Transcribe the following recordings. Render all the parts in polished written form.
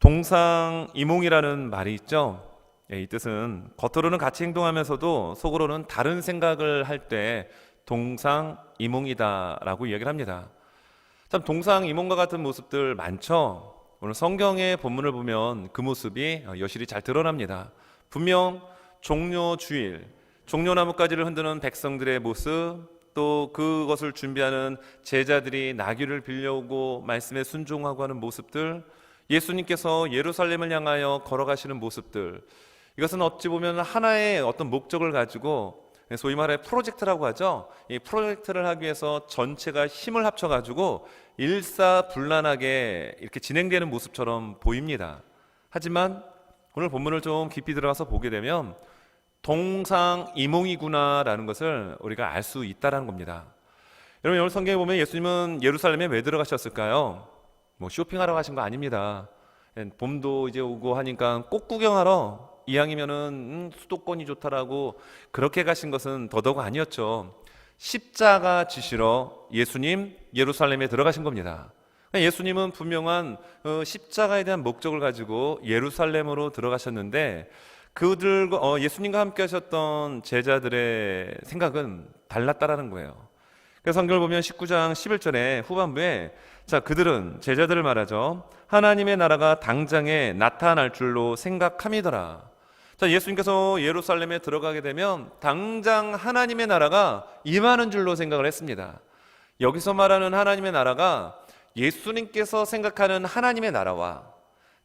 동상이몽이라는 말이 있죠. 이 뜻은 겉으로는 같이 행동하면서도 속으로는 다른 생각을 할 때 동상이몽이다라고 이야기를 합니다. 참 동상이몽과 같은 모습들 많죠. 오늘 성경의 본문을 보면 그 모습이 여실히 잘 드러납니다. 분명 종려주일, 종려나무가지를 흔드는 백성들의 모습, 또 그것을 준비하는 제자들이 나귀를 빌려오고 말씀에 순종하고 하는 모습들, 예수님께서 예루살렘을 향하여 걸어가시는 모습들, 이것은 어찌 보면 하나의 어떤 목적을 가지고 소위 말해 프로젝트라고 하죠. 이 프로젝트를 하기 위해서 전체가 힘을 합쳐가지고 일사불란하게 이렇게 진행되는 모습처럼 보입니다. 하지만 오늘 본문을 좀 깊이 들어가서 보게 되면 동상이몽이구나라는 것을 우리가 알 수 있다는 겁니다. 여러분, 오늘 성경에 보면 예수님은 예루살렘에 왜 들어가셨을까요? 뭐 쇼핑하러 가신 거 아닙니다. 봄도 이제 오고 하니까 꽃 구경하러, 이왕이면은 수도권이 좋다라고 그렇게 가신 것은 더더욱 아니었죠. 십자가 지시러 예수님 예루살렘에 들어가신 겁니다. 예수님은 분명한 십자가에 대한 목적을 가지고 예루살렘으로 들어가셨는데, 예수님과 함께 하셨던 제자들의 생각은 달랐다라는 거예요. 그래서 성경을 보면 19장 11절에 후반부에 그들은, 제자들을 말하죠, 하나님의 나라가 당장에 나타날 줄로 생각함이더라. 예수님께서 예루살렘에 들어가게 되면 당장 하나님의 나라가 임하는 줄로 생각을 했습니다. 여기서 말하는 하나님의 나라가 예수님께서 생각하는 하나님의 나라와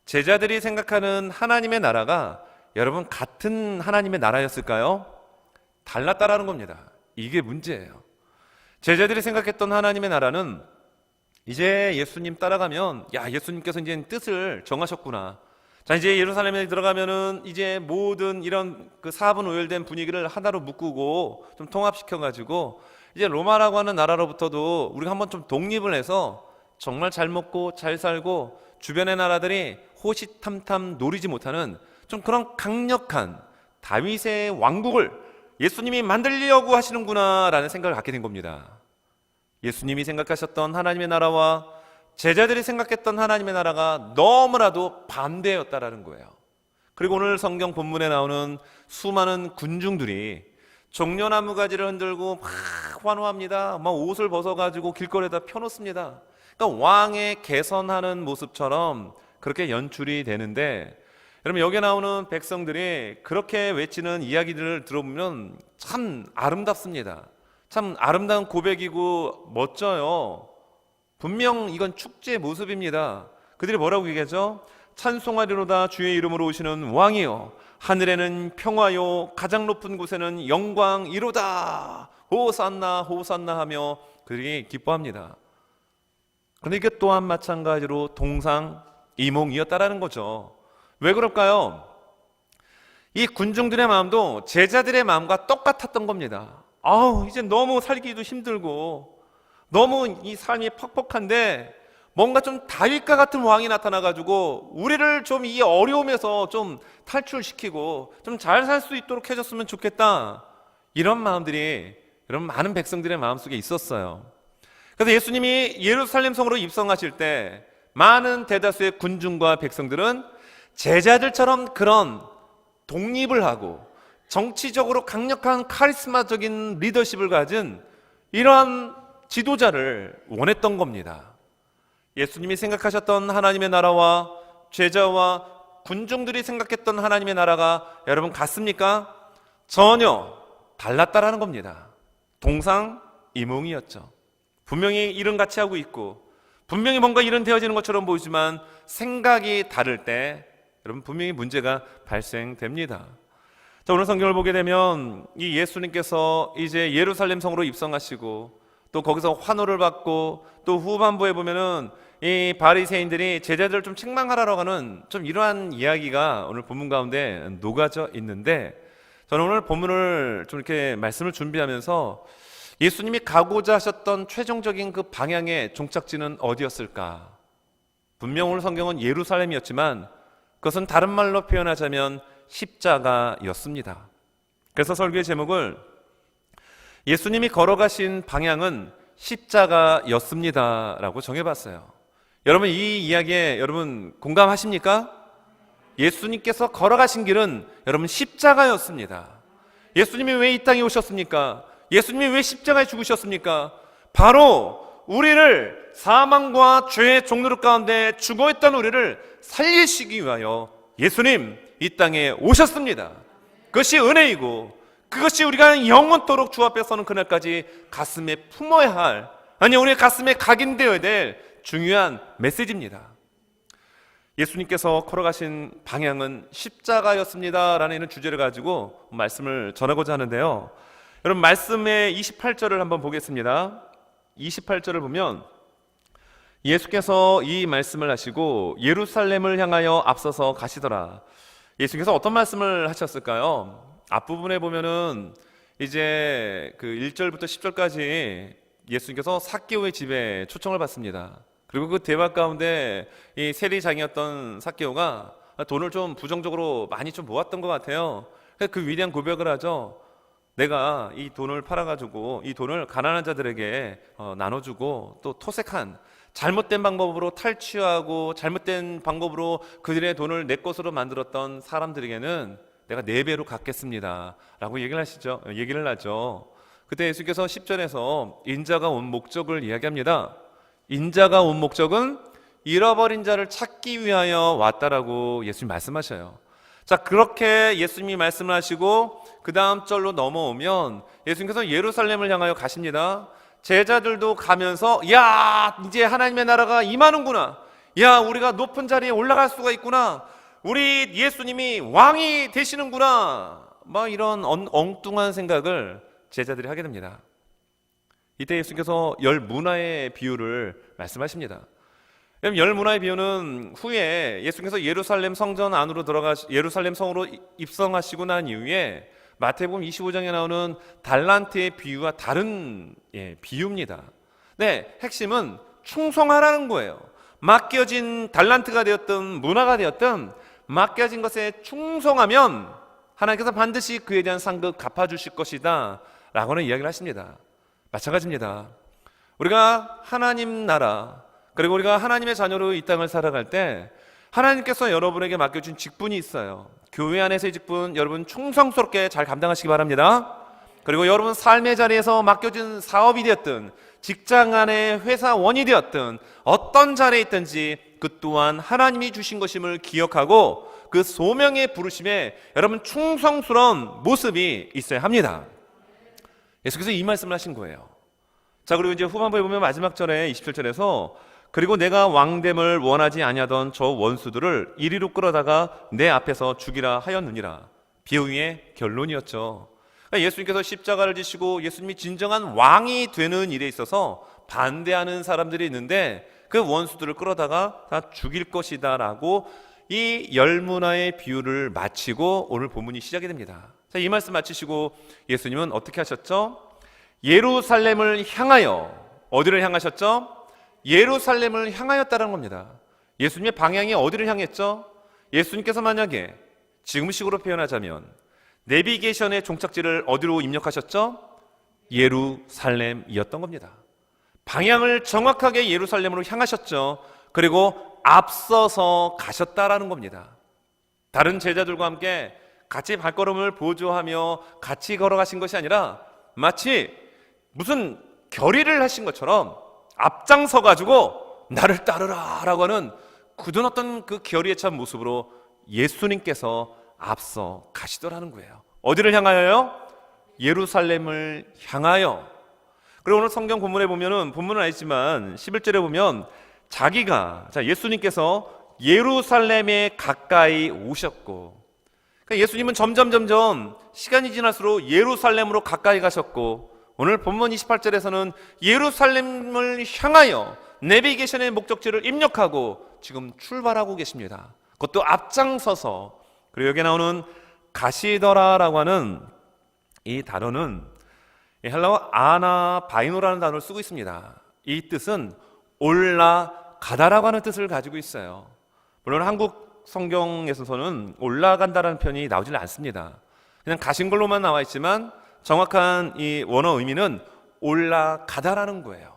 제자들이 생각하는 하나님의 나라가 여러분 같은 하나님의 나라였을까요? 달랐다라는 겁니다. 이게 문제예요. 제자들이 생각했던 하나님의 나라는 이제 예수님 따라가면, 야, 예수님께서 이제 뜻을 정하셨구나. 이제 예루살렘에 들어가면은 이제 모든 이런 그 사분오열된 분위기를 하나로 묶고 좀 통합시켜가지고 이제 로마라고 하는 나라로부터도 우리가 한번 좀 독립을 해서 정말 잘 먹고 잘 살고 주변의 나라들이 호시탐탐 노리지 못하는 좀 그런 강력한 다윗의 왕국을 예수님이 만들려고 하시는구나라는 생각을 갖게 된 겁니다. 예수님이 생각하셨던 하나님의 나라와 제자들이 생각했던 하나님의 나라가 너무나도 반대였다라는 거예요. 그리고 오늘 성경 본문에 나오는 수많은 군중들이 종려나무 가지를 흔들고 막 환호합니다. 막 옷을 벗어가지고 길거리에다 펴놓습니다. 그러니까 왕의 개선하는 모습처럼 그렇게 연출이 되는데, 여러분, 여기에 나오는 백성들이 그렇게 외치는 이야기들을 들어보면 참 아름답습니다. 참 아름다운 고백이고 멋져요. 분명 이건 축제의 모습입니다. 그들이 뭐라고 얘기하죠? 찬송하리로다 주의 이름으로 오시는 왕이요, 하늘에는 평화요, 가장 높은 곳에는 영광이로다, 호산나 호산나 하며 그들이 기뻐합니다. 그런데 이게 또한 마찬가지로 동상이몽이었다라는 거죠. 왜 그럴까요? 이 군중들의 마음도 제자들의 마음과 똑같았던 겁니다. 이제 너무 살기도 힘들고 너무 이 삶이 퍽퍽한데 뭔가 좀 다윗과 같은 왕이 나타나가지고 우리를 좀 이 어려움에서 좀 탈출시키고 좀 잘 살 수 있도록 해줬으면 좋겠다, 이런 마음들이 여러분 많은 백성들의 마음속에 있었어요. 그래서 예수님이 예루살렘 성으로 입성하실 때 많은 대다수의 군중과 백성들은 제자들처럼 그런 독립을 하고 정치적으로 강력한 카리스마적인 리더십을 가진 이러한 지도자를 원했던 겁니다. 예수님이 생각하셨던 하나님의 나라와 제자와 군중들이 생각했던 하나님의 나라가 여러분 같습니까? 전혀 달랐다라는 겁니다. 동상이몽이었죠. 분명히 일은 같이 하고 있고 분명히 뭔가 일은 되어지는 것처럼 보이지만 생각이 다를 때 여러분 분명히 문제가 발생됩니다. 오늘 성경을 보게 되면 이 예수님께서 이제 예루살렘 성으로 입성하시고 또 거기서 환호를 받고 또 후반부에 보면은 이 바리새인들이 제자들을 좀 책망하라고 하는 좀 이러한 이야기가 오늘 본문 가운데 녹아져 있는데, 저는 오늘 본문을 좀 이렇게 말씀을 준비하면서 예수님이 가고자 하셨던 최종적인 그 방향의 종착지는 어디였을까? 분명 오늘 성경은 예루살렘이었지만 그것은 다른 말로 표현하자면 십자가였습니다. 그래서 설교의 제목을 예수님이 걸어가신 방향은 십자가였습니다 라고 정해봤어요. 여러분, 이 이야기에 여러분 공감하십니까? 예수님께서 걸어가신 길은 여러분 십자가였습니다. 예수님이 왜 이 땅에 오셨습니까? 예수님이 왜 십자가에 죽으셨습니까? 바로 우리를 사망과 죄의 종노릇 가운데 죽어있던 우리를 살리시기 위하여 예수님 이 땅에 오셨습니다. 그것이 은혜이고 그것이 우리가 영원토록 주 앞에 서는 그날까지 가슴에 품어야 할, 아니 우리의 가슴에 각인되어야 될 중요한 메시지입니다. 예수님께서 걸어가신 방향은 십자가였습니다 라는 주제를 가지고 말씀을 전하고자 하는데요, 여러분 말씀의 28절을 한번 보겠습니다. 28절을 보면 예수께서 이 말씀을 하시고 예루살렘을 향하여 앞서서 가시더라. 예수께서 어떤 말씀을 하셨을까요? 앞부분에 보면은 이제 그 1절부터 10절까지 예수님께서 삭개오의 집에 초청을 받습니다. 그리고 그 대화 가운데 이 세리장이었던 삭개오가 돈을 좀 부정적으로 많이 좀 모았던 것 같아요. 그 위대한 고백을 하죠. 내가 이 돈을 팔아가지고 이 돈을 가난한 자들에게 나눠주고 또 토색한 잘못된 방법으로 탈취하고 잘못된 방법으로 그들의 돈을 내 것으로 만들었던 사람들에게는 내가 4배로 갚겠습니다 라고 얘기를 하죠. 그때 예수께서 10절에서 인자가 온 목적을 이야기합니다. 인자가 온 목적은 잃어버린 자를 찾기 위하여 왔다라고 예수님 말씀하셔요. 자, 그렇게 예수님이 말씀을 하시고 그 다음 절로 넘어오면 예수님께서 예루살렘을 향하여 가십니다. 제자들도 가면서 야, 이제 하나님의 나라가 임하는구나, 야, 우리가 높은 자리에 올라갈 수가 있구나, 우리 예수님이 왕이 되시는구나, 막 이런 엉뚱한 생각을 제자들이 하게 됩니다. 이때 예수님께서 열 문화의 비유를 말씀하십니다. 열 문화의 비유는 후에 예수님께서 예루살렘 성전 안으로 예루살렘 성으로 입성하시고 난 이후에 마태복음 25장에 나오는 달란트의 비유와 다른 비유입니다. 네, 핵심은 충성하라는 거예요. 맡겨진 달란트가 되었든 문화가 되었든 맡겨진 것에 충성하면 하나님께서 반드시 그에 대한 상급 갚아주실 것이다 라고는 이야기를 하십니다. 마찬가지입니다. 우리가 하나님 나라, 그리고 우리가 하나님의 자녀로 이 땅을 살아갈 때 하나님께서 여러분에게 맡겨준 직분이 있어요. 교회 안에서의 직분, 여러분 충성스럽게 잘 감당하시기 바랍니다. 그리고 여러분 삶의 자리에서 맡겨진 사업이 되었든 직장 안에 회사원이 되었든 어떤 자리에 있든지 그 또한 하나님이 주신 것임을 기억하고 그 소명의 부르심에 여러분 충성스러운 모습이 있어야 합니다. 예수께서 이 말씀을 하신 거예요. 자, 그리고 이제 후반부에 보면 마지막 절에 27절에서 그리고 내가 왕됨을 원하지 아니하던 저 원수들을 이리로 끌어다가 내 앞에서 죽이라 하였느니라. 비유의 결론이었죠. 그러니까 예수님께서 십자가를 지시고 예수님이 진정한 왕이 되는 일에 있어서 반대하는 사람들이 있는데 그 원수들을 끌어다가 다 죽일 것이다 라고 이 열 문화의 비유를 마치고 오늘 본문이 시작이 됩니다. 자, 이 말씀 마치시고 예수님은 어떻게 하셨죠? 예루살렘을 향하여, 어디를 향하셨죠? 예루살렘을 향하였다는 겁니다. 예수님의 방향이 어디를 향했죠? 예수님께서 만약에 지금식으로 표현하자면 내비게이션의 종착지를 어디로 입력하셨죠? 예루살렘이었던 겁니다. 방향을 정확하게 예루살렘으로 향하셨죠. 그리고 앞서서 가셨다라는 겁니다. 다른 제자들과 함께 같이 발걸음을 보조하며 같이 걸어가신 것이 아니라 마치 무슨 결의를 하신 것처럼 앞장서 가지고 나를 따르라 라고 하는 굳은 어떤 그 결의에 찬 모습으로 예수님께서 앞서 가시더라는 거예요. 어디를 향하여요? 예루살렘을 향하여. 그리고 오늘 성경 본문에 보면은, 본문은 아니지만 11절에 보면 예수님께서 예루살렘에 가까이 오셨고, 그러니까 예수님은 점점 시간이 지날수록 예루살렘으로 가까이 가셨고, 오늘 본문 28절에서는 예루살렘을 향하여 내비게이션의 목적지를 입력하고 지금 출발하고 계십니다. 그것도 앞장서서. 그리고 여기 나오는 가시더라라고 하는 이 단어는 헬라어 아나바이노라는 단어를 쓰고 있습니다. 이 뜻은 올라가다라고 하는 뜻을 가지고 있어요. 물론 한국 성경에서는 올라간다라는 표현이 나오질 않습니다. 그냥 가신 걸로만 나와 있지만 정확한 이 원어 의미는 올라가다라는 거예요.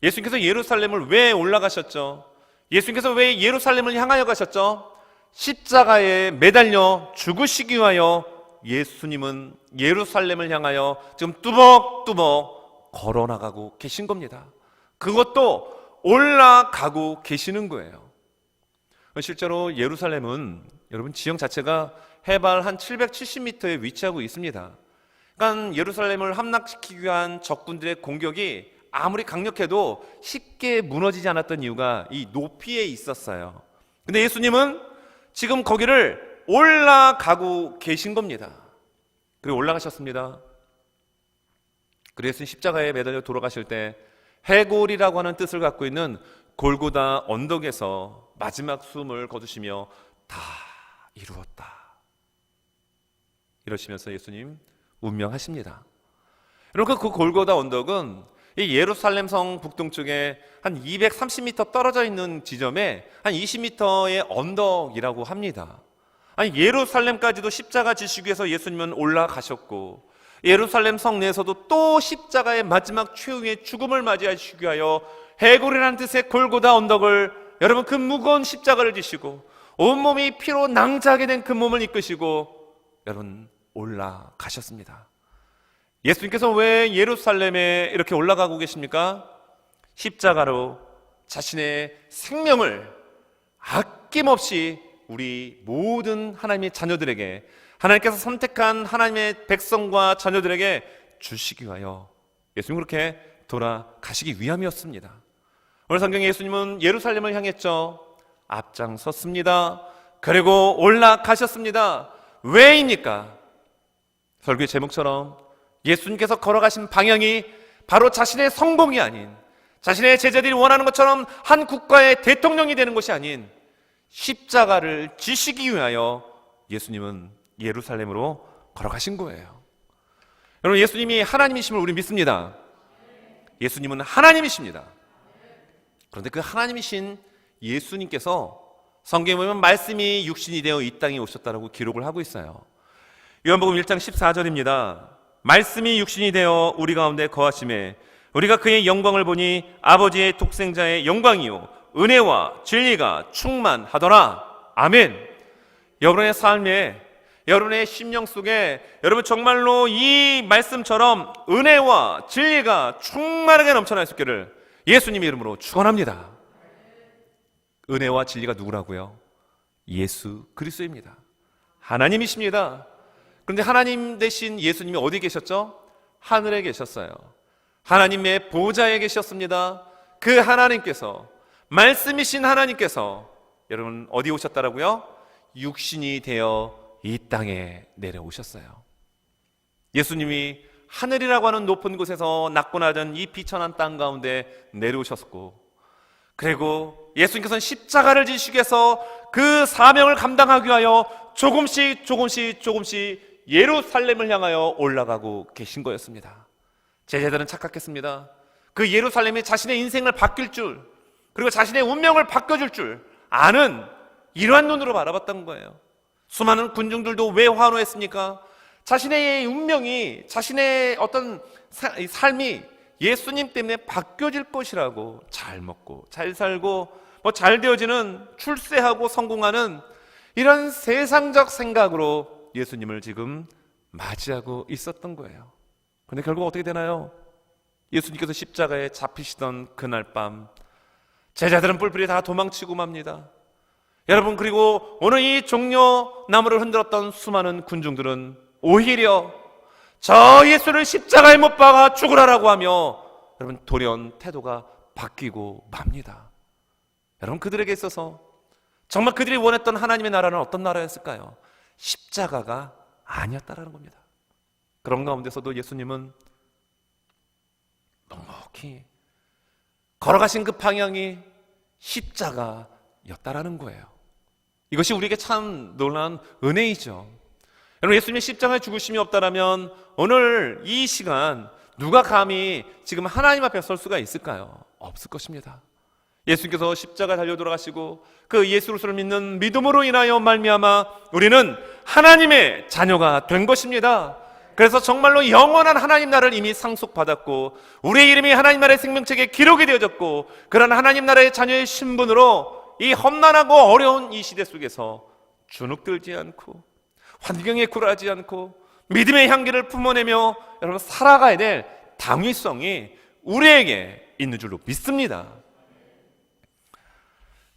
예수님께서 예루살렘을 왜 올라가셨죠? 예수님께서 왜 예루살렘을 향하여 가셨죠? 십자가에 매달려 죽으시기 위하여 예수님은 예루살렘을 향하여 지금 뚜벅뚜벅 걸어나가고 계신 겁니다. 그것도 올라가고 계시는 거예요. 실제로 예루살렘은 여러분 지형 자체가 해발 한 770m에 위치하고 있습니다. 그러니까 예루살렘을 함락시키기 위한 적군들의 공격이 아무리 강력해도 쉽게 무너지지 않았던 이유가 이 높이에 있었어요. 근데 예수님은 지금 거기를 올라가고 계신 겁니다. 그리고 올라가셨습니다. 그리고 예수님 십자가에 매달려 돌아가실 때 해골이라고 하는 뜻을 갖고 있는 골고다 언덕에서 마지막 숨을 거두시며 다 이루었다 이러시면서 예수님 운명하십니다. 여러분, 그 골고다 언덕은 이 예루살렘 성 북동쪽에 한 230m 떨어져 있는 지점에 한 20m의 언덕이라고 합니다. 아니, 예루살렘까지도 십자가 지시기 위해서 예수님은 올라가셨고, 예루살렘 성 내에서도 또 십자가의 마지막 최후의 죽음을 맞이하시기 위하여 해골이라는 뜻의 골고다 언덕을, 여러분, 그 무거운 십자가를 지시고 온몸이 피로 낭자하게 된 그 몸을 이끄시고 여러분 올라가셨습니다. 예수님께서 왜 예루살렘에 이렇게 올라가고 계십니까? 십자가로 자신의 생명을 아낌없이 우리 모든 하나님의 자녀들에게, 하나님께서 선택한 하나님의 백성과 자녀들에게 주시기 위하여 예수님 그렇게 돌아가시기 위함이었습니다. 오늘 성경에 예수님은 예루살렘을 향했죠. 앞장섰습니다. 그리고 올라가셨습니다. 왜입니까? 설교의 제목처럼 예수님께서 걸어가신 방향이 바로 자신의 성공이 아닌, 자신의 제자들이 원하는 것처럼 한 국가의 대통령이 되는 것이 아닌 십자가를 지시기 위하여 예수님은 예루살렘으로 걸어가신 거예요. 여러분, 예수님이 하나님이심을 우리 믿습니다. 예수님은 하나님이십니다. 그런데 그 하나님이신 예수님께서 성경에 보면 말씀이 육신이 되어 이 땅에 오셨다라고 기록을 하고 있어요. 요한복음 1장 14절입니다. 말씀이 육신이 되어 우리 가운데 거하심에 우리가 그의 영광을 보니 아버지의 독생자의 영광이요 은혜와 진리가 충만하더라. 아멘. 여러분의 삶에, 여러분의 심령 속에 여러분 정말로 이 말씀처럼 은혜와 진리가 충만하게 넘쳐날 수 있기를 예수님의 이름으로 축원합니다. 은혜와 진리가 누구라고요? 예수 그리스도입니다. 하나님이십니다. 그런데 하나님 대신 예수님이 어디 계셨죠? 하늘에 계셨어요. 하나님의 보좌에 계셨습니다. 그 하나님께서, 말씀이신 하나님께서 여러분 어디 오셨다라고요? 육신이 되어 이 땅에 내려오셨어요. 예수님이 하늘이라고 하는 높은 곳에서 낙고나던 이 비천한 땅 가운데 내려오셨고, 그리고 예수님께서는 십자가를 지시기 위해서 그 사명을 감당하기 위하여 조금씩 예루살렘을 향하여 올라가고 계신 거였습니다. 제자들은 착각했습니다. 그 예루살렘이 자신의 인생을 바뀔 줄, 그리고 자신의 운명을 바꿔줄 줄 아는 이러한 눈으로 바라봤던 거예요. 수많은 군중들도 왜 환호했습니까? 자신의 운명이, 자신의 어떤 삶이 예수님 때문에 바뀌어질 것이라고, 잘 먹고 잘 살고 잘 되어지는, 출세하고 성공하는 이런 세상적 생각으로 예수님을 지금 맞이하고 있었던 거예요. 그런데 결국 어떻게 되나요? 예수님께서 십자가에 잡히시던 그날 밤 제자들은 뿔뿔이 다 도망치고 맙니다. 여러분, 그리고 오늘 이 종려나무를 흔들었던 수많은 군중들은 오히려 저 예수를 십자가에 못 박아 죽으라라고 하며 여러분 돌연 태도가 바뀌고 맙니다. 여러분, 그들에게 있어서 정말 그들이 원했던 하나님의 나라는 어떤 나라였을까요? 십자가가 아니었다라는 겁니다. 그런 가운데서도 예수님은 넉넉히 걸어가신 그 방향이 십자가였다라는 거예요. 이것이 우리에게 참 놀라운 은혜이죠. 여러분, 예수님의 십자가에 죽으심이 없다라면 오늘 이 시간 누가 감히 지금 하나님 앞에 설 수가 있을까요? 없을 것입니다. 예수님께서 십자가 달려 돌아가시고 그 예수 그리스도를 믿는 믿음으로 인하여 말미암아 우리는 하나님의 자녀가 된 것입니다. 그래서 정말로 영원한 하나님 나라를 이미 상속받았고 우리의 이름이 하나님 나라의 생명책에 기록이 되어졌고 그런 하나님 나라의 자녀의 신분으로 이 험난하고 어려운 이 시대 속에서 주눅들지 않고 환경에 굴하지 않고 믿음의 향기를 품어내며 여러분 살아가야 될 당위성이 우리에게 있는 줄로 믿습니다.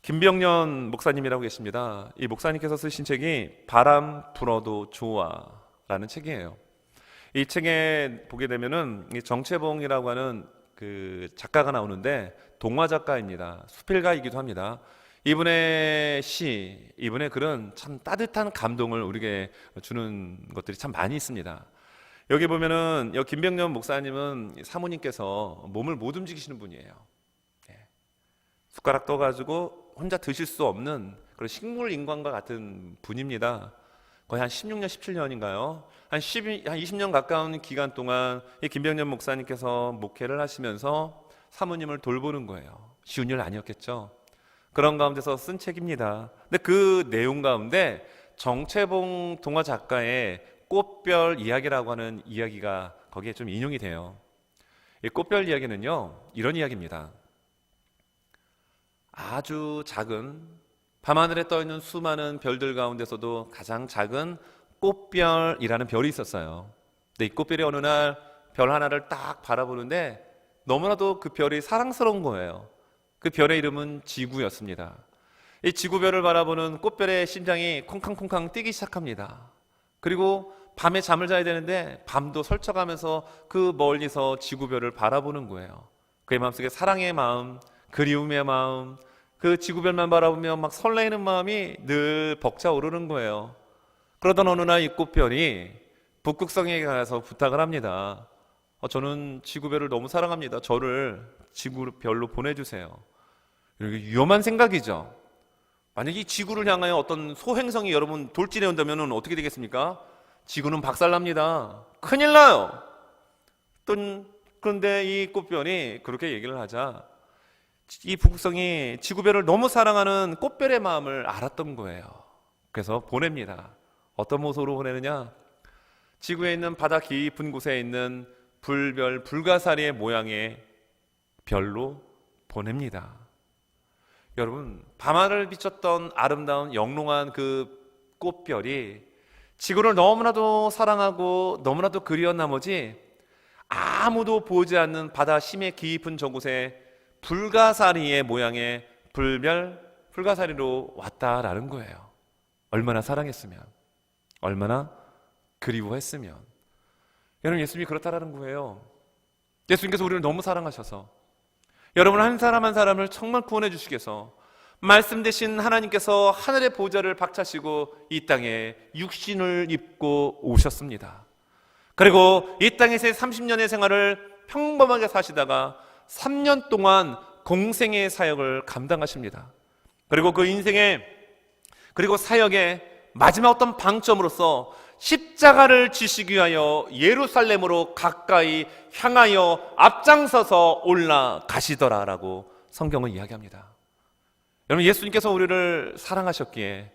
김병년 목사님이라고 계십니다. 이 목사님께서 쓰신 책이 바람 불어도 좋아라는 책이에요. 이 책에 보게 되면은 정채봉이라고 하는 그 작가가 나오는데 동화 작가입니다. 수필가이기도 합니다. 이분의 시, 이분의 글은 참 따뜻한 감동을 우리에게 주는 것들이 참 많이 있습니다. 여기 보면은 여기 김병년 목사님은 사모님께서 몸을 못 움직이시는 분이에요. 숟가락 떠가지고 혼자 드실 수 없는 그런 식물 인간과 같은 분입니다. 거의 한 16년, 17년인가요? 한 20년 가까운 기간 동안 이 김병년 목사님께서 목회를 하시면서 사모님을 돌보는 거예요. 쉬운 일 아니었겠죠. 그런 가운데서 쓴 책입니다. 근데 그 내용 가운데 정채봉 동화 작가의 꽃별 이야기라고 하는 이야기가 거기에 좀 인용이 돼요. 이 꽃별 이야기는요, 이런 이야기입니다. 아주 작은 밤하늘에 떠있는 수많은 별들 가운데서도 가장 작은 꽃별이라는 별이 있었어요. 근데 이 꽃별이 어느 날 별 하나를 딱 바라보는데 너무나도 그 별이 사랑스러운 거예요. 그 별의 이름은 지구였습니다. 이 지구별을 바라보는 꽃별의 심장이 콩캉콩캉 뛰기 시작합니다. 그리고 밤에 잠을 자야 되는데 밤도 설쳐가면서 그 멀리서 지구별을 바라보는 거예요. 그의 마음속에 사랑의 마음, 그리움의 마음, 그 지구별만 바라보며 막 설레이는 마음이 늘 벅차오르는 거예요. 그러던 어느 날 이 꽃별이 북극성에게 가서 부탁을 합니다. 저는 지구별을 너무 사랑합니다. 저를 지구별로 보내주세요. 이게 위험한 생각이죠. 만약에 이 지구를 향하여 어떤 소행성이 여러분 돌진해 온다면 어떻게 되겠습니까? 지구는 박살납니다. 큰일 나요. 그런데 이 꽃별이 그렇게 얘기를 하자 이 북극성이 지구별을 너무 사랑하는 꽃별의 마음을 알았던 거예요. 그래서 보냅니다. 어떤 모습으로 보내느냐? 지구에 있는 바다 깊은 곳에 있는 불별, 불가사리의 모양의 별로 보냅니다. 여러분, 밤하늘을 비췄던 아름다운 영롱한 그 꽃별이 지구를 너무나도 사랑하고 너무나도 그리운 나머지 아무도 보지 않는 바다 심해 깊은 저곳에 불가사리의 모양의 불별, 불가사리로 왔다라는 거예요. 얼마나 사랑했으면, 얼마나 그리워했으면. 여러분, 예수님이 그렇다라는 거예요. 예수님께서 우리를 너무 사랑하셔서 여러분 한 사람 한 사람을 정말 구원해 주시겠어 말씀 대신 하나님께서 하늘의 보좌를 박차시고 이 땅에 육신을 입고 오셨습니다. 그리고 이 땅에서의 30년의 생활을 평범하게 사시다가 3년 동안 공생의 사역을 감당하십니다. 그리고 그 인생의 그리고 사역의 마지막 어떤 방점으로서 십자가를 지시기 위하여 예루살렘으로 가까이 향하여 앞장서서 올라가시더라라고 성경은 이야기합니다. 여러분, 예수님께서 우리를 사랑하셨기에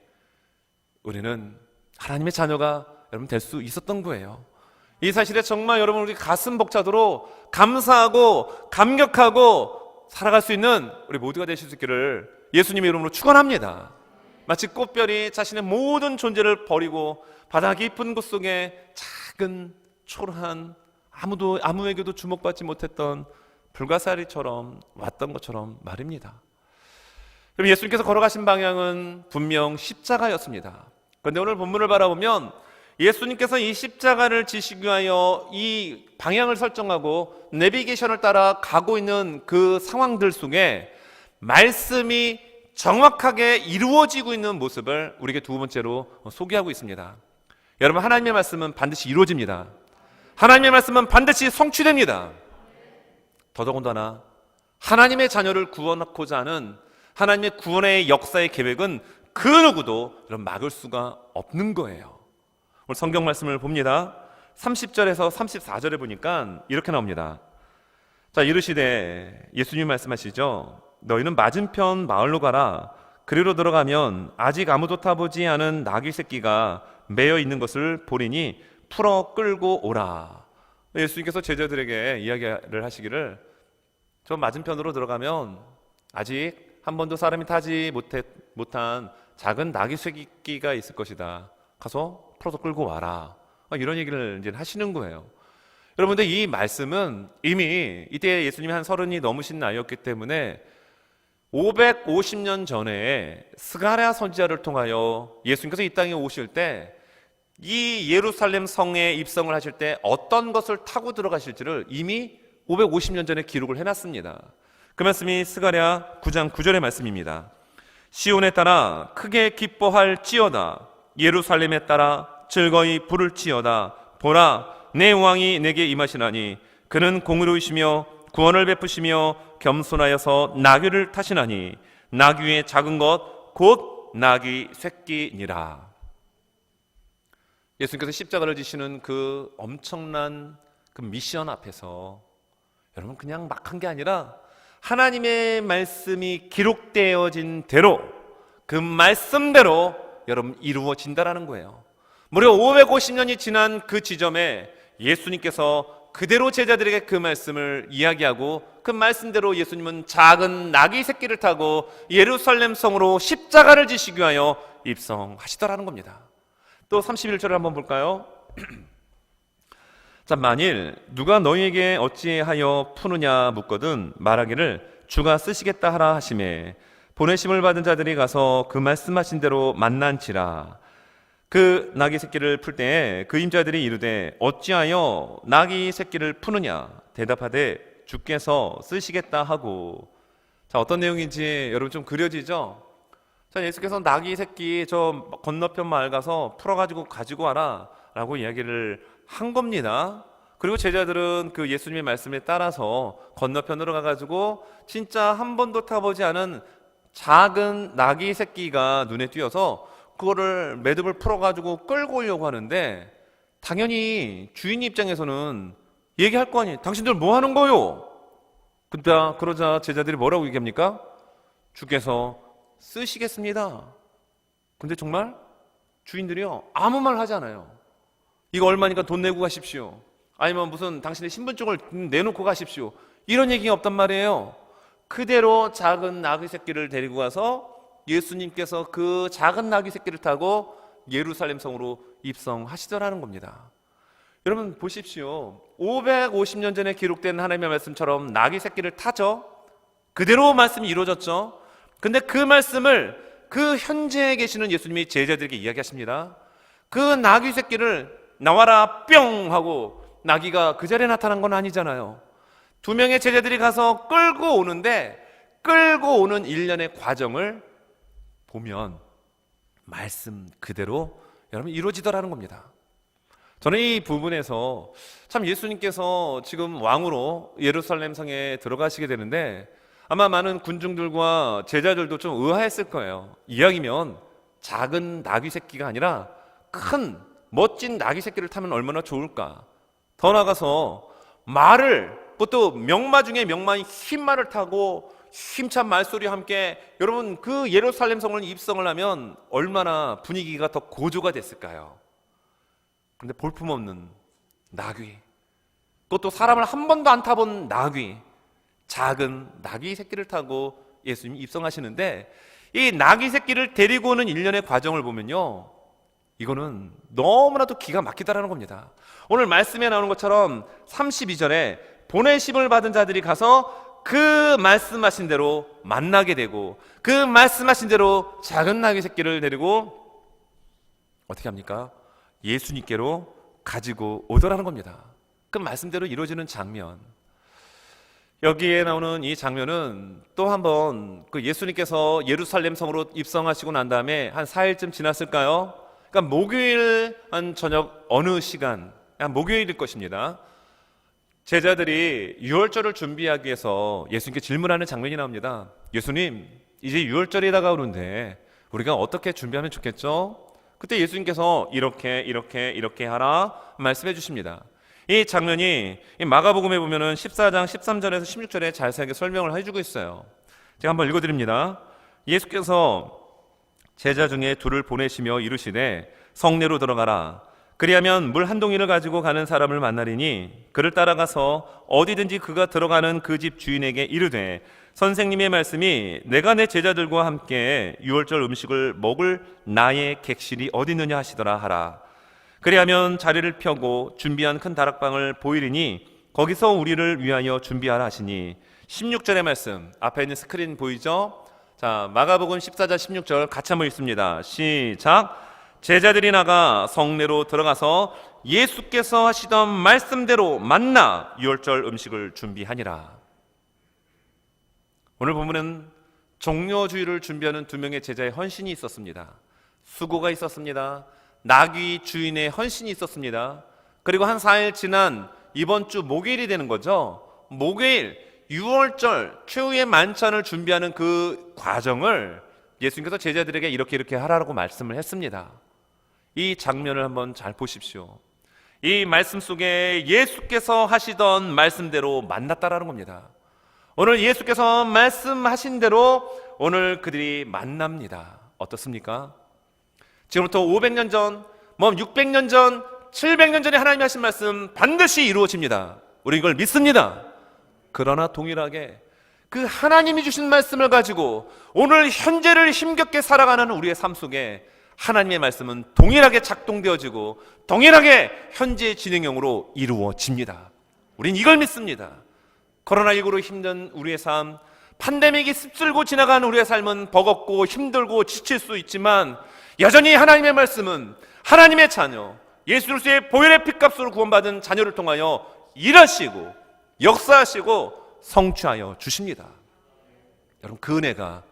우리는 하나님의 자녀가 여러분 될 수 있었던 거예요. 이 사실에 정말 여러분 우리 가슴 벅차도록 감사하고 감격하고 살아갈 수 있는 우리 모두가 되실 수 있기를 예수님의 이름으로 축원합니다. 마치 꽃별이 자신의 모든 존재를 버리고 바다 깊은 곳 속에 작은 초라한 아무에게도 주목받지 못했던 불가사리처럼 왔던 것처럼 말입니다. 그럼 예수님께서 걸어가신 방향은 분명 십자가였습니다. 그런데 오늘 본문을 바라보면 예수님께서 이 십자가를 지시기 위하여 이 방향을 설정하고 내비게이션을 따라 가고 있는 그 상황들 속에 말씀이 정확하게 이루어지고 있는 모습을 우리에게 두 번째로 소개하고 있습니다. 여러분, 하나님의 말씀은 반드시 이루어집니다. 하나님의 말씀은 반드시 성취됩니다. 더더군다나 하나님의 자녀를 구원하고자 하는 하나님의 구원의 역사의 계획은 그 누구도 막을 수가 없는 거예요. 오늘 성경 말씀을 봅니다. 30절에서 34절에 보니까 이렇게 나옵니다. 자, 이르시되 예수님 말씀하시죠. 너희는 맞은편 마을로 가라. 그리로 들어가면 아직 아무도 타보지 않은 나귀 새끼가 매여 있는 것을 보리니 풀어 끌고 오라. 예수님께서 제자들에게 이야기를 하시기를 저 맞은편으로 들어가면 아직 한 번도 사람이 타지 못한 작은 나귀 새끼가 있을 것이다. 가서 풀어서 끌고 와라. 이런 얘기를 이제 하시는 거예요. 여러분들, 이 말씀은 이미 이때 예수님이 한 30이 넘으신 나이였기 때문에 550년 전에 스가랴 선지자를 통하여 예수님께서 이 땅에 오실 때 이 예루살렘 성에 입성을 하실 때 어떤 것을 타고 들어가실지를 이미 550년 전에 기록을 해놨습니다. 그 말씀이 스가랴 9장 9절의 말씀입니다. 시온에 따라 크게 기뻐할지어다. 예루살렘에 따라 즐거이 부를지어다. 보라, 내 왕이 내게 임하시나니 그는 공의로우시며 구원을 베푸시며 겸손하여서 나귀를 타시나니 나귀의 작은 것 곧 나귀 새끼니라. 예수님께서 십자가를 지시는 그 엄청난 그 미션 앞에서 여러분, 그냥 막 한 게 아니라 하나님의 말씀이 기록되어진 대로, 그 말씀대로 여러분 이루어진다라는 거예요. 무려 550년이 지난 그 지점에 예수님께서 그대로 제자들에게 그 말씀을 이야기하고 그 말씀대로 예수님은 작은 나귀 새끼를 타고 예루살렘 성으로 십자가를 지시기 위하여 입성하시더라는 겁니다. 또 31절을 한번 볼까요? 자, 만일 누가 너희에게 어찌하여 푸느냐 묻거든 말하기를 주가 쓰시겠다 하라 하시매 보내심을 받은 자들이 가서 그 말씀하신 대로 만난지라. 그 나귀 새끼를 풀 때에 그 임자들이 이르되 어찌하여 나귀 새끼를 푸느냐 대답하되 주께서 쓰시겠다 하고. 자, 어떤 내용인지 여러분 좀 그려지죠? 자, 예수께서 나귀 새끼 저 건너편 마을 가서 풀어가지고 가지고 와라 라고 이야기를 한 겁니다. 그리고 제자들은 그 예수님의 말씀에 따라서 건너편으로 가가지고 진짜 한 번도 타보지 않은 작은 나귀 새끼가 눈에 띄어서 그거를 매듭을 풀어가지고 끌고 오려고 하는데, 당연히 주인 입장에서는 얘기할 거 아니에요. 당신들 뭐 하는 거요? 그러자 제자들이 뭐라고 얘기합니까? 주께서 쓰시겠습니다. 근데 정말 주인들이요 아무 말 하지 않아요. 이거 얼마니까 돈 내고 가십시오. 아니면 무슨 당신의 신분증을 내놓고 가십시오. 이런 얘기가 없단 말이에요. 그대로 작은 나귀 새끼를 데리고 가서 예수님께서 그 작은 나귀 새끼를 타고 예루살렘 성으로 입성하시더라는 겁니다. 여러분 보십시오. 550년 전에 기록된 하나님의 말씀처럼 나귀 새끼를 타죠. 그대로 말씀이 이루어졌죠. 근데 그 말씀을 그 현재에 계시는 예수님이 제자들에게 이야기하십니다. 그 나귀 새끼를 나와라 뿅 하고 나귀가 그 자리에 나타난 건 아니잖아요. 2명의 제자들이 가서 끌고 오는데, 끌고 오는 일련의 과정을 보면 말씀 그대로 여러분 이루어지더라는 겁니다. 저는 이 부분에서 참 예수님께서 지금 왕으로 예루살렘 성에 들어가시게 되는데 아마 많은 군중들과 제자들도 좀 의아했을 거예요. 이왕이면 작은 나귀 새끼가 아니라 큰 멋진 나귀 새끼를 타면 얼마나 좋을까. 더 나아가서 말을, 그것도 명마 중에 명마인 흰말을 타고 힘찬 말소리와 함께 여러분 그 예루살렘 성을 입성을 하면 얼마나 분위기가 더 고조가 됐을까요? 근데 볼품없는 나귀, 그것도 사람을 한 번도 안 타본 나귀, 작은 나귀 새끼를 타고 예수님이 입성하시는데, 이 나귀 새끼를 데리고 오는 일련의 과정을 보면요, 이거는 너무나도 기가 막히다라는 겁니다. 오늘 말씀에 나오는 것처럼 32절에 보내심을 받은 자들이 가서 그 말씀하신 대로 만나게 되고, 그 말씀하신 대로 작은 나귀 새끼를 데리고 어떻게 합니까? 예수님께로 가지고 오더라는 겁니다. 그 말씀대로 이루어지는 장면, 여기에 나오는 이 장면은 또 한번 그 예수님께서 예루살렘 성으로 입성하시고 난 다음에 한 4일쯤 지났을까요? 그러니까 목요일 한 저녁 어느 시간, 목요일일 것입니다. 제자들이 유월절을 준비하기 위해서 예수님께 질문하는 장면이 나옵니다. 예수님, 이제 유월절이 다가오는데 우리가 어떻게 준비하면 좋겠죠? 그때 예수님께서 이렇게 하라 말씀해 주십니다. 이 장면이 마가복음에 보면은 14장 13절에서 16절에 자세하게 설명을 해주고 있어요. 제가 한번 읽어드립니다. 예수께서 제자 중에 둘을 보내시며 이르시되 성내로 들어가라. 그리하면 물 한 동이를 가지고 가는 사람을 만나리니 그를 따라가서 어디든지 그가 들어가는 그 집 주인에게 이르되 선생님의 말씀이 내가 내 제자들과 함께 유월절 음식을 먹을 나의 객실이 어디 있느냐 하시더라 하라. 그리하면 자리를 펴고 준비한 큰 다락방을 보이리니 거기서 우리를 위하여 준비하라 하시니 16절의 말씀 앞에 있는 스크린 보이죠? 자, 마가복음 14장 16절 같이 한번 읽습니다. 시작. 제자들이 나가 성내로 들어가서 예수께서 하시던 말씀대로 만나 유월절 음식을 준비하니라. 오늘 본문은 종려주의를 준비하는 두 명의 제자의 헌신이 있었습니다. 수고가 있었습니다. 나귀 주인의 헌신이 있었습니다. 그리고 한 4일 지난 이번 주 목요일이 되는 거죠. 목요일 유월절 최후의 만찬을 준비하는 그 과정을 예수님께서 제자들에게 이렇게 하라고 말씀을 했습니다. 이 장면을 한번 잘 보십시오. 이 말씀 속에 예수께서 하시던 말씀대로 만났다라는 겁니다. 오늘 예수께서 말씀하신 대로 오늘 그들이 만납니다. 어떻습니까? 지금부터 500년 전, 600년 전, 700년 전에 하나님이 하신 말씀 반드시 이루어집니다. 우리 이걸 믿습니다. 그러나 동일하게 그 하나님이 주신 말씀을 가지고 오늘 현재를 힘겹게 살아가는 우리의 삶 속에 하나님의 말씀은 동일하게 작동되어지고 동일하게 현재의 진행형으로 이루어집니다. 우린 이걸 믿습니다. 코로나19로 힘든 우리의 삶, 팬데믹이 휩쓸고 지나가는 우리의 삶은 버겁고 힘들고 지칠 수 있지만 여전히 하나님의 말씀은 하나님의 자녀, 예수 그리스도의 보혈의 피값으로 구원받은 자녀를 통하여 일하시고 역사하시고 성취하여 주십니다. 여러분, 그 은혜가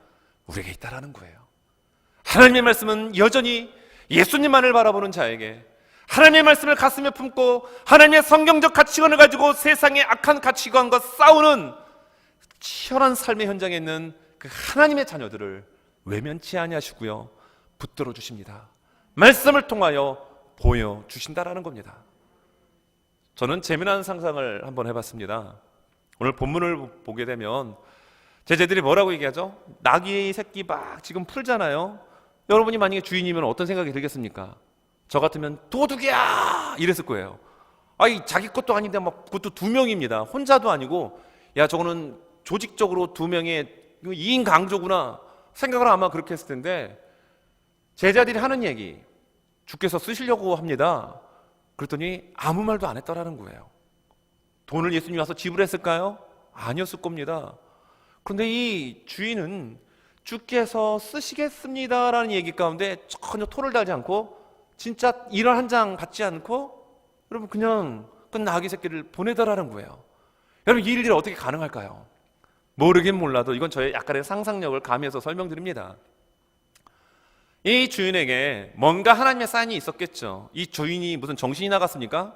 우리에게 있다라는 거예요. 하나님의 말씀은 여전히 예수님만을 바라보는 자에게 하나님의 말씀을 가슴에 품고 하나님의 성경적 가치관을 가지고 세상의 악한 가치관과 싸우는 치열한 삶의 현장에 있는 그 하나님의 자녀들을 외면치 아니하시고요, 붙들어 주십니다. 말씀을 통하여 보여주신다라는 겁니다. 저는 재미난 상상을 한번 해봤습니다. 오늘 본문을 보게 되면 제자들이 뭐라고 얘기하죠? 나귀 새끼 막 지금 풀잖아요. 여러분이 만약에 주인이면 어떤 생각이 들겠습니까? 저 같으면 도둑이야! 이랬을 거예요. 아니, 자기 것도 아닌데 막 그것도 두 명입니다. 혼자도 아니고, 야, 저거는 조직적으로 두 명의 2인 강조구나 생각을 아마 그렇게 했을 텐데, 제자들이 하는 얘기, 주께서 쓰시려고 합니다. 그랬더니 아무 말도 안 했더라는 거예요. 돈을 예수님이 와서 지불했을까요? 아니었을 겁니다. 그런데 이 주인은 주께서 쓰시겠습니다라는 얘기 가운데 전혀 토를 달지 않고 진짜 일을 한 장 받지 않고 여러분 그냥 그 나귀 새끼를 보내더라는 거예요. 여러분, 이 일이 어떻게 가능할까요? 모르긴 몰라도 이건 저의 약간의 상상력을 가미해서 설명드립니다. 이 주인에게 뭔가 하나님의 사인이 있었겠죠. 이 주인이 무슨 정신이 나갔습니까?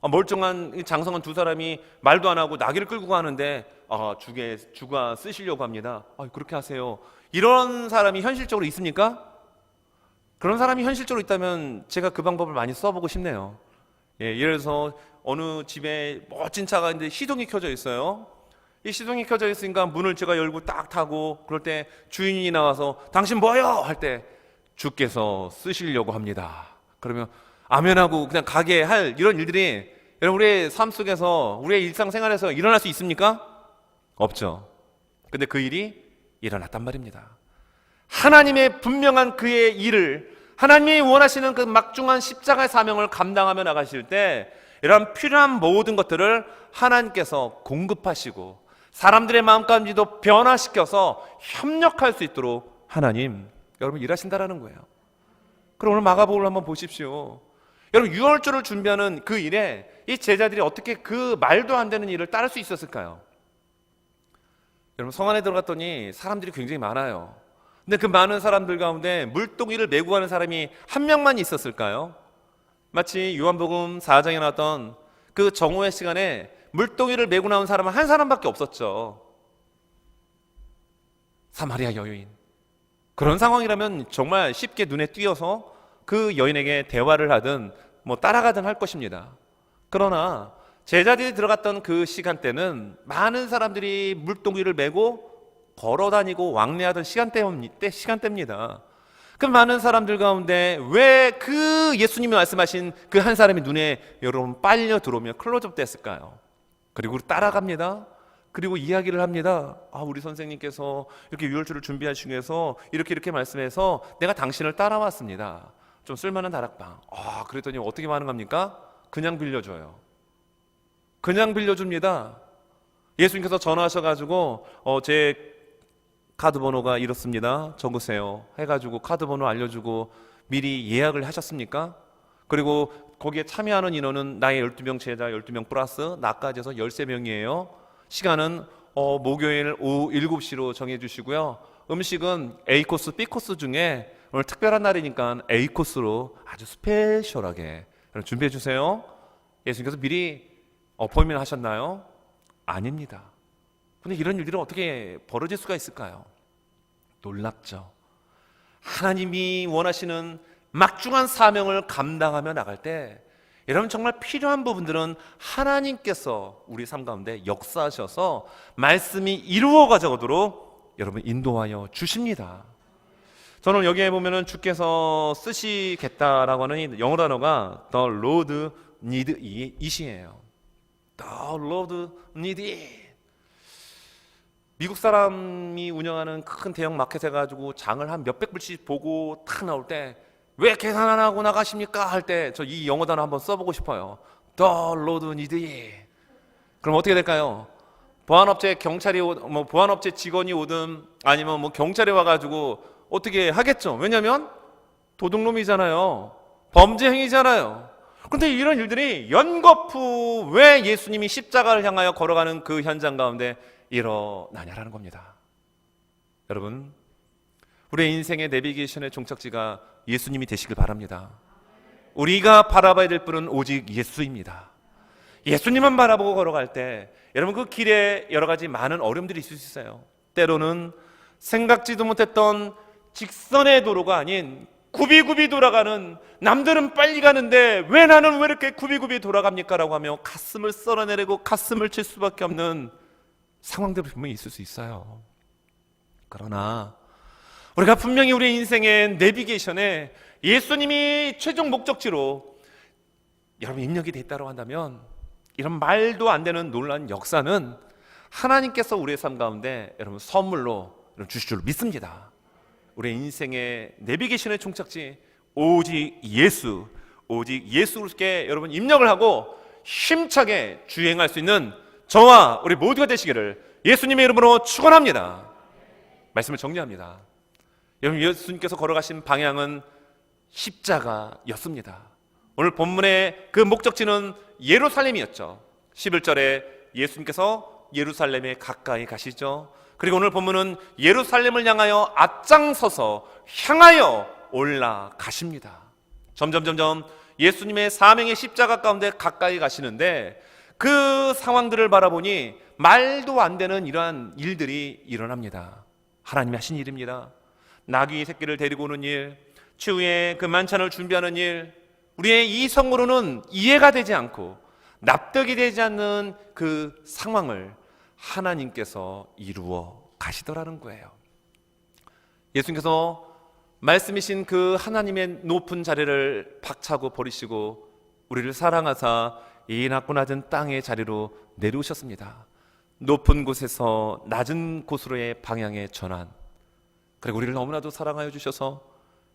멀쩡한 장성한 두 사람이 말도 안 하고 나귀를 끌고 가는데 주가 쓰시려고 합니다. 그렇게 하세요. 이런 사람이 현실적으로 있습니까? 그런 사람이 현실적으로 있다면 제가 그 방법을 많이 써보고 싶네요. 예를 들어서 어느 집에 멋진 차가 있는데 시동이 켜져 있어요. 이 시동이 켜져 있으니까 문을 제가 열고 딱 타고 그럴 때 주인이 나와서 당신 뭐요? 할 때 주께서 쓰시려고 합니다. 그러면 아멘하고 그냥 가게 할 이런 일들이 여러분 우리의 삶 속에서 우리의 일상생활에서 일어날 수 있습니까? 없죠. 근데 그 일이 일어났단 말입니다. 하나님의 분명한 그의 일을 하나님이 원하시는 그 막중한 십자가의 사명을 감당하며 나가실 때 이런 필요한 모든 것들을 하나님께서 공급하시고 사람들의 마음가짐도 변화시켜서 협력할 수 있도록 하나님 여러분 일하신다라는 거예요. 그럼 오늘 마가복음을 한번 보십시오. 여러분 유월절을 준비하는 그 일에 이 제자들이 어떻게 그 말도 안 되는 일을 따를 수 있었을까요? 여러분 성 안에 들어갔더니 사람들이 굉장히 많아요. 근데 그 많은 사람들 가운데 물동이를 메고 가는 사람이 한 명만 있었을까요? 마치 요한복음 4장에 나왔던 그 정오의 시간에 물동이를 메고 나온 사람은 한 사람밖에 없었죠. 사마리아 여인. 그런 상황이라면 정말 쉽게 눈에 띄어서 그 여인에게 대화를 하든 따라가든 할 것입니다. 그러나 제자들이 들어갔던 그 시간대는 많은 사람들이 물동이를 메고 걸어다니고 왕래하던 시간대입니다. 그 많은 사람들 가운데 왜 그 예수님이 말씀하신 그 한 사람이 눈에 여러분 빨려 들어오며 클로즈업 됐을까요? 그리고 따라갑니다. 그리고 이야기를 합니다. 우리 선생님께서 이렇게 유월절을 준비하시기 위해서 이렇게 말씀해서 내가 당신을 따라왔습니다. 좀 쓸만한 다락방. 그랬더니 어떻게 하는 겁니까? 그냥 빌려줘요. 그냥 빌려줍니다. 예수님께서 전화하셔가지고 제 카드 번호가 이렇습니다. 적으세요. 해가지고 카드 번호 알려주고 미리 예약을 하셨습니까? 그리고 거기에 참여하는 인원은 나의 12명 제자 12명 플러스 나까지 해서 13명이에요. 시간은 목요일 오후 7시로 정해주시고요. 음식은 A코스, B코스 중에 오늘 특별한 날이니까 A코스로 아주 스페셜하게 준비해 주세요. 예수님께서 미리 어포인트를 하셨나요? 아닙니다. 근데 이런 일들이 어떻게 벌어질 수가 있을까요? 놀랍죠. 하나님이 원하시는 막중한 사명을 감당하며 나갈 때 여러분 정말 필요한 부분들은 하나님께서 우리 삶 가운데 역사하셔서 말씀이 이루어가도록 여러분 인도하여 주십니다. 저는 여기에 보면은 주께서 쓰시겠다라고 하는 이 영어 단어가 The Lord need it이에요. The Lord need it. 미국 사람이 운영하는 큰 대형 마켓에 가지고 장을 한 몇백 불씩 보고 탁 나올 때 왜 계산 안 하고 나가십니까? 할 때 저 이 영어 단어 한번 써보고 싶어요. The Lord need it. 그럼 어떻게 될까요? 보안업체 경찰이 보안업체 직원이 오든 아니면 경찰이 와가지고 어떻게 하겠죠? 왜냐하면 도둑놈이잖아요. 범죄 행위잖아요. 그런데 이런 일들이 연거푸 왜 예수님이 십자가를 향하여 걸어가는 그 현장 가운데 일어나냐라는 겁니다. 여러분, 우리의 인생의 내비게이션의 종착지가 예수님이 되시길 바랍니다. 우리가 바라봐야 될 분은 오직 예수입니다. 예수님만 바라보고 걸어갈 때 여러분 그 길에 여러 가지 많은 어려움들이 있을 수 있어요. 때로는 생각지도 못했던 직선의 도로가 아닌 굽이굽이 돌아가는, 남들은 빨리 가는데 왜 나는 왜 이렇게 굽이굽이 돌아갑니까? 라고 하며 가슴을 썰어내리고 가슴을 칠 수밖에 없는 상황들이 분명히 있을 수 있어요. 그러나 우리가 분명히 우리 인생의 내비게이션에 예수님이 최종 목적지로 여러분 입력이 됐다고 한다면 이런 말도 안 되는 놀라운 역사는 하나님께서 우리의 삶 가운데 여러분 선물로 주실 줄 믿습니다. 우리의 인생의 내비게이션의 종착지 오직 예수, 오직 예수께 여러분 입력을 하고 힘차게 주행할 수 있는 저와 우리 모두가 되시기를 예수님의 이름으로 축원합니다. 말씀을 정리합니다. 여러분 예수님께서 걸어가신 방향은 십자가였습니다. 오늘 본문의 그 목적지는 예루살렘이었죠. 11절에 예수님께서 예루살렘에 가까이 가시죠. 그리고 오늘 본문은 예루살렘을 향하여 앞장서서 향하여 올라가십니다. 점점 예수님의 사명의 십자가 가운데 가까이 가시는데 그 상황들을 바라보니 말도 안 되는 이러한 일들이 일어납니다. 하나님이 하신 일입니다. 나귀 새끼를 데리고 오는 일, 추후에 그 만찬을 준비하는 일, 우리의 이성으로는 이해가 되지 않고 납득이 되지 않는 그 상황을 하나님께서 이루어 가시더라는 거예요. 예수님께서 말씀이신 그 하나님의 높은 자리를 박차고 버리시고 우리를 사랑하사 이 낮고 낮은 땅의 자리로 내려오셨습니다. 높은 곳에서 낮은 곳으로의 방향의 전환, 그리고 우리를 너무나도 사랑하여 주셔서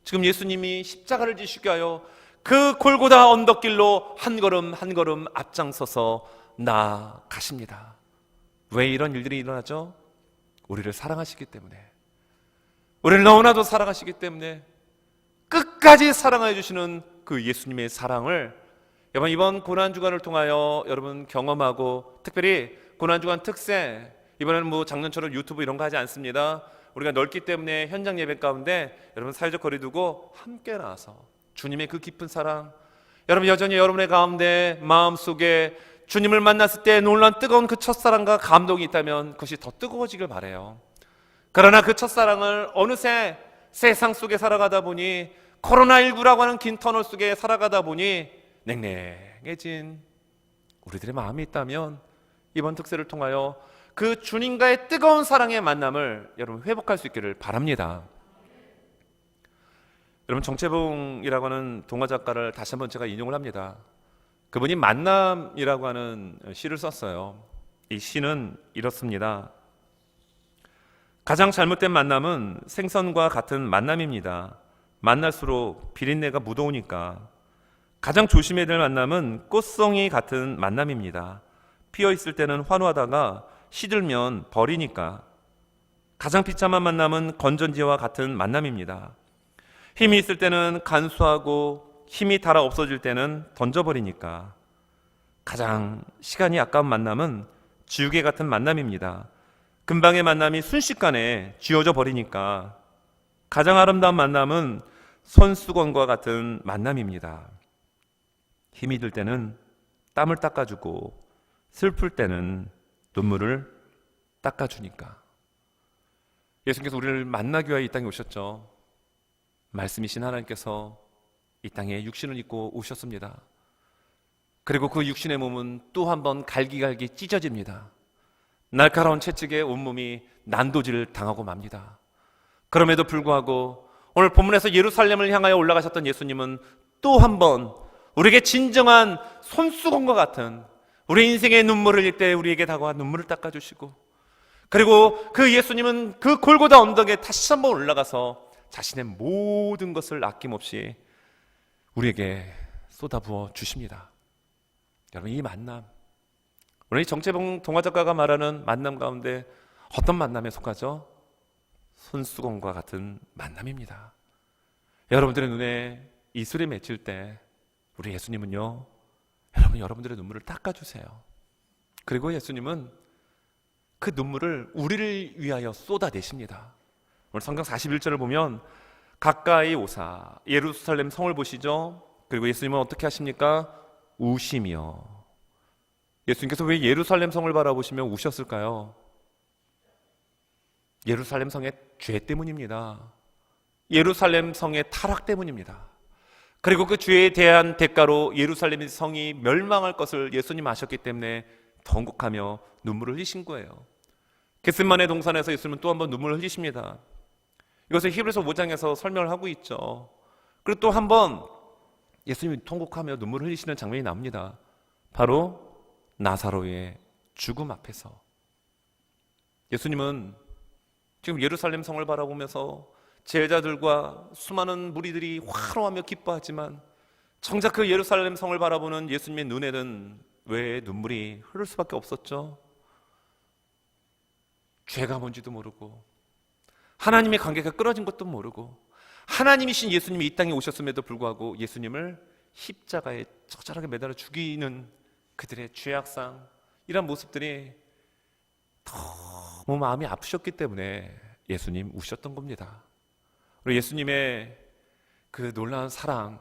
지금 예수님이 십자가를 지시게 하여 그 골고다 언덕길로 한 걸음 한 걸음 앞장서서 나아가십니다. 왜 이런 일들이 일어나죠? 우리를 사랑하시기 때문에, 우리를 너무나도 사랑하시기 때문에 끝까지 사랑하여 주시는 그 예수님의 사랑을 여러분 이번 고난주간을 통하여 여러분 경험하고, 특별히 고난주간 특세, 이번에는 작년처럼 유튜브 이런 거 하지 않습니다. 우리가 넓기 때문에 현장 예배 가운데 여러분 사회적 거리 두고 함께 나와서 주님의 그 깊은 사랑, 여러분 여전히 여러분의 가운데 마음속에 주님을 만났을 때 놀란 뜨거운 그 첫사랑과 감동이 있다면 그것이 더 뜨거워지길 바라요. 그러나 그 첫사랑을 어느새 세상 속에 살아가다 보니, 코로나19라고 하는 긴 터널 속에 살아가다 보니 냉랭해진 우리들의 마음이 있다면 이번 특세를 통하여 그 주님과의 뜨거운 사랑의 만남을 여러분 회복할 수 있기를 바랍니다. 여러분, 정채봉이라고 하는 동화 작가를 다시 한번 제가 인용을 합니다. 그분이 만남이라고 하는 시를 썼어요. 이 시는 이렇습니다. 가장 잘못된 만남은 생선과 같은 만남입니다. 만날수록 비린내가 묻어오니까. 가장 조심해야 될 만남은 꽃송이 같은 만남입니다. 피어있을 때는 환호하다가 시들면 버리니까. 가장 비참한 만남은 건전지와 같은 만남입니다. 힘이 있을 때는 간수하고 힘이 닳아 없어질 때는 던져버리니까. 가장 시간이 아까운 만남은 지우개 같은 만남입니다. 금방의 만남이 순식간에 지워져 버리니까. 가장 아름다운 만남은 손수건과 같은 만남입니다. 힘이 들 때는 땀을 닦아주고 슬플 때는 눈물을 닦아주니까. 예수님께서 우리를 만나기 위하여 이 땅에 오셨죠. 말씀이신 하나님께서 이 땅에 육신을 입고 오셨습니다. 그리고 그 육신의 몸은 또 한 번 갈기갈기 찢어집니다. 날카로운 채찍에 온몸이 난도질을 당하고 맙니다. 그럼에도 불구하고 오늘 본문에서 예루살렘을 향하여 올라가셨던 예수님은 또 한 번 우리에게 진정한 손수건과 같은 우리 인생의 눈물을 흘릴 때 우리에게 다가와 눈물을 닦아주시고, 그리고 그 예수님은 그 골고다 언덕에 다시 한번 올라가서 자신의 모든 것을 아낌없이 우리에게 쏟아부어 주십니다. 여러분, 이 만남, 오늘 이 정채봉 동화작가가 말하는 만남 가운데 어떤 만남에 속하죠? 손수건과 같은 만남입니다. 여러분들의 눈에 이슬이 맺힐 때 우리 예수님은요, 여러분들의 눈물을 닦아주세요. 그리고 예수님은 그 눈물을 우리를 위하여 쏟아내십니다. 오늘 성경 41절을 보면 가까이 오사 예루살렘 성을 보시죠. 그리고 예수님은 어떻게 하십니까? 우시며. 예수님께서 왜 예루살렘 성을 바라보시며 우셨을까요? 예루살렘 성의 죄 때문입니다. 예루살렘 성의 타락 때문입니다. 그리고 그 죄에 대한 대가로 예루살렘 성이 멸망할 것을 예수님 아셨기 때문에 통곡하며 눈물을 흘리신 거예요. 겟세마네 동산에서 예수님은 또 한 번 눈물을 흘리십니다. 이것을 히브리서 5장에서 설명을 하고 있죠. 그리고 또 한 번 예수님이 통곡하며 눈물을 흘리시는 장면이 나옵니다. 바로 나사로의 죽음 앞에서. 예수님은 지금 예루살렘 성을 바라보면서 제자들과 수많은 무리들이 환호하며 기뻐하지만 정작 그 예루살렘 성을 바라보는 예수님의 눈에는 왜 눈물이 흐를 수밖에 없었죠? 죄가 뭔지도 모르고 하나님의 관계가 끊어진 것도 모르고 하나님이신 예수님이 이 땅에 오셨음에도 불구하고 예수님을 십자가에 처절하게 매달아 죽이는 그들의 죄악상, 이런 모습들이 너무 마음이 아프셨기 때문에 예수님 우셨던 겁니다. 우리 예수님의 그 놀라운 사랑,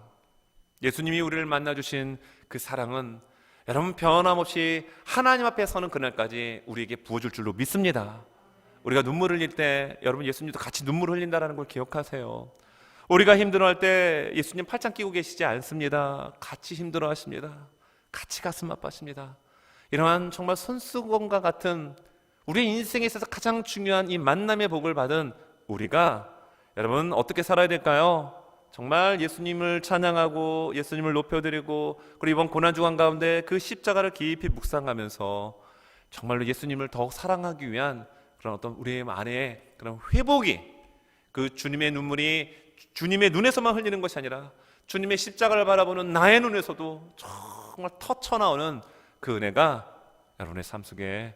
예수님이 우리를 만나주신 그 사랑은 여러분 변함없이 하나님 앞에 서는 그날까지 우리에게 부어줄 줄로 믿습니다. 우리가 눈물을 흘릴 때 여러분 예수님도 같이 눈물을 흘린다는 걸 기억하세요. 우리가 힘들어할 때 예수님 팔짱 끼고 계시지 않습니다. 같이 힘들어하십니다. 같이 가슴 아파하십니다. 이러한 정말 손수건과 같은 우리 인생에 있어서 가장 중요한 이 만남의 복을 받은 우리가 여러분 어떻게 살아야 될까요? 정말 예수님을 찬양하고 예수님을 높여드리고, 그리고 이번 고난주간 가운데 그 십자가를 깊이 묵상하면서 정말로 예수님을 더욱 사랑하기 위한 그런 어떤 우리의 안에 그런 회복이, 그 주님의 눈물이 주님의 눈에서만 흘리는 것이 아니라 주님의 십자가를 바라보는 나의 눈에서도 정말 터쳐나오는 그 은혜가 여러분의 삶 속에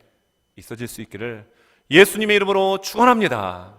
있어질 수 있기를 예수님의 이름으로 축원합니다.